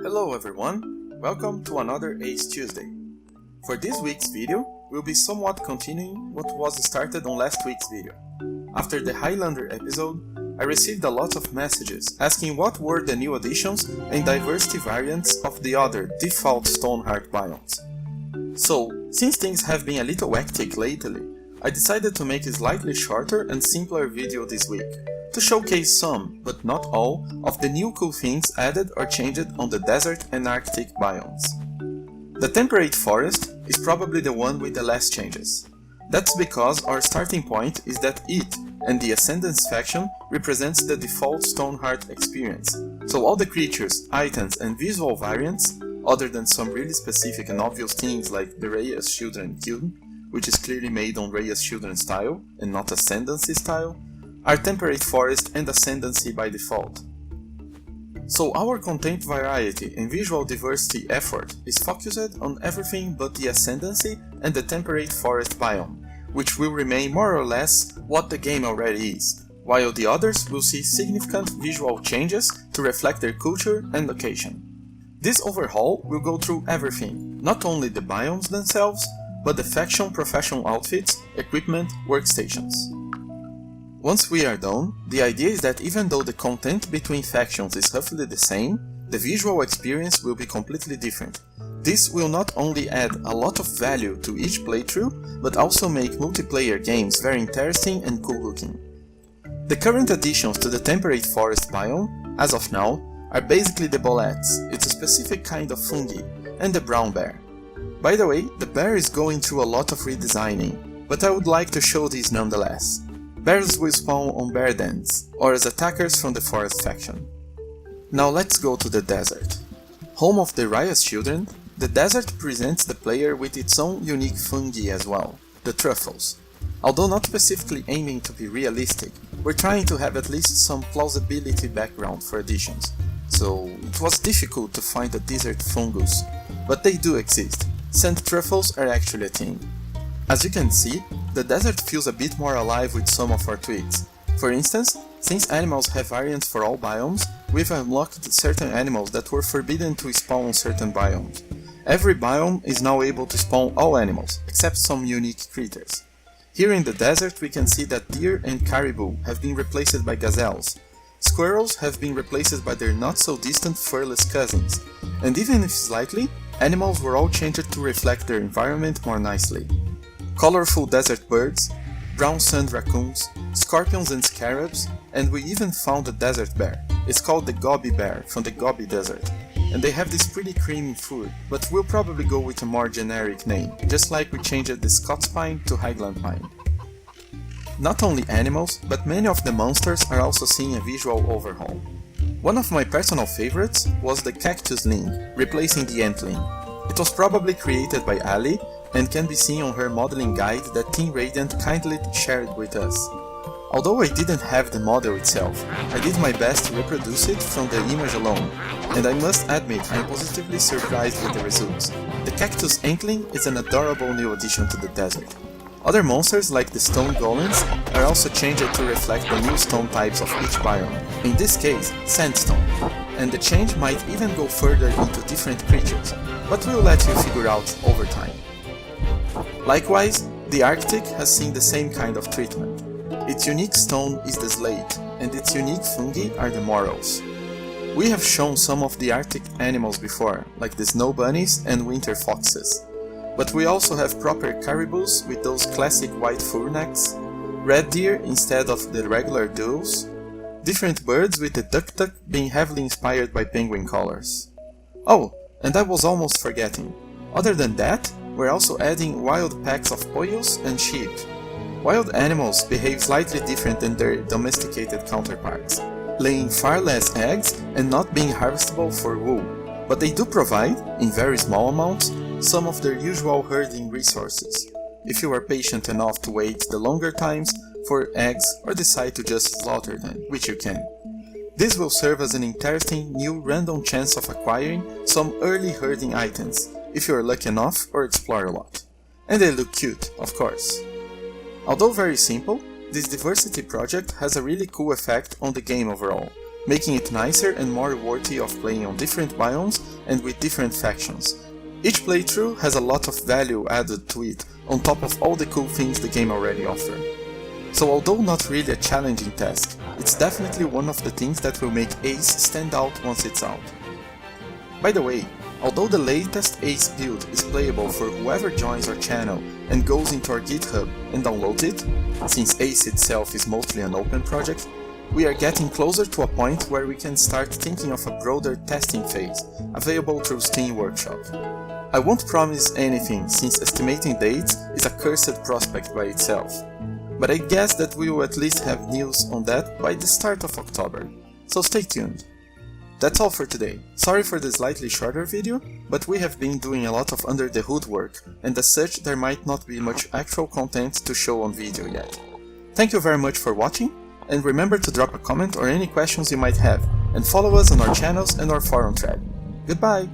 Hello everyone, welcome to another Ace Tuesday. For this week's video, we'll be somewhat continuing what was started on last week's video. After the Highlander episode, I received a lot of messages asking what were the new additions and diversity variants of the other default Stonehearth biomes. So, since things have been a little hectic lately, I decided to make a slightly shorter and simpler video this week, to showcase some, but not all, of the new cool things added or changed on the desert and Arctic biomes. The temperate forest is probably the one with the less changes. That's because our starting point is that it and the Ascendance faction represents the default Stonehearth experience, so all the creatures, items and visual variants, other than some really specific and obvious things like the Rhea's Children Guild, which is clearly made on Rhea's Children style and not Ascendancy style, are temperate forest and ascendancy by default. So our content variety and visual diversity effort is focused on everything but the ascendancy and the temperate forest biome, which will remain more or less what the game already is, while the others will see significant visual changes to reflect their culture and location. This overhaul will go through everything, not only the biomes themselves, but the faction professional outfits, equipment, workstations. Once we are done, the idea is that even though the content between factions is roughly the same, the visual experience will be completely different. This will not only add a lot of value to each playthrough, but also make multiplayer games very interesting and cool looking. The current additions to the temperate forest biome, as of now, are basically the boletes, it's a specific kind of fungi, and the brown bear. By the way, the bear is going through a lot of redesigning, but I would like to show these nonetheless. Bears will spawn on bear dens, or as attackers from the forest faction. Now let's go to the desert. Home of the Rhea's Children, the desert presents the player with its own unique fungi as well, the truffles. Although not specifically aiming to be realistic, we're trying to have at least some plausibility background for additions, so it was difficult to find a desert fungus, but they do exist. Sand truffles are actually a thing. As you can see, the desert feels a bit more alive with some of our tweaks. For instance, since animals have variants for all biomes, we've unlocked certain animals that were forbidden to spawn on certain biomes. Every biome is now able to spawn all animals, except some unique critters. Here in the desert we can see that deer and caribou have been replaced by gazelles. Squirrels have been replaced by their not so distant furless cousins, and even if slightly, animals were all changed to reflect their environment more nicely. Colorful desert birds, brown sand raccoons, scorpions and scarabs, and we even found a desert bear. It's called the Gobi bear from the Gobi desert, and they have this pretty creamy fur, but we'll probably go with a more generic name, just like we changed the Scots pine to Highland pine. Not only animals, but many of the monsters are also seeing a visual overhaul. One of my personal favorites was the cactus ling, replacing the antling. It was probably created by Ali, and can be seen on her modeling guide that Team Radiant kindly shared with us. Although I didn't have the model itself, I did my best to reproduce it from the image alone, and I must admit I am positively surprised with the results. The cactus antling is an adorable new addition to the desert. Other monsters like the stone golems are also changed to reflect the new stone types of each biome, in this case sandstone, and the change might even go further into different creatures, but we'll let you figure out over time. Likewise, the Arctic has seen the same kind of treatment. Its unique stone is the slate, and its unique fungi are the morels. We have shown some of the Arctic animals before, like the snow bunnies and winter foxes. But we also have proper caribous with those classic white fur necks, red deer instead of the regular duels, different birds with the tuk-tuk being heavily inspired by penguin colors. Oh, and I was almost forgetting. Other than that, we're also adding wild packs of poyos and sheep. Wild animals behave slightly different than their domesticated counterparts, laying far less eggs and not being harvestable for wool, but they do provide, in very small amounts, some of their usual herding resources, if you are patient enough to wait the longer times for eggs or decide to just slaughter them, which you can. This will serve as an interesting new random chance of acquiring some early herding items, if you are lucky enough or explore a lot. And they look cute, of course. Although very simple, this diversity project has a really cool effect on the game overall. making it nicer and more worthy of playing on different biomes and with different factions. Each playthrough has a lot of value added to it, on top of all the cool things the game already offers. So although not really a challenging task, it's definitely one of the things that will make Ace stand out once it's out. By the way, although the latest Ace build is playable for whoever joins our channel and goes into our GitHub and downloads it, since Ace itself is mostly an open project, we are getting closer to a point where we can start thinking of a broader testing phase, available through Steam Workshop. I won't promise anything since estimating dates is a cursed prospect by itself, but I guess that we will at least have news on that by the start of October, so stay tuned. That's all for today. Sorry for the slightly shorter video, but we have been doing a lot of under the hood work, and as such there might not be much actual content to show on video yet. Thank you very much for watching, and remember to drop a comment or any questions you might have, and follow us on our channels and our forum thread. Goodbye!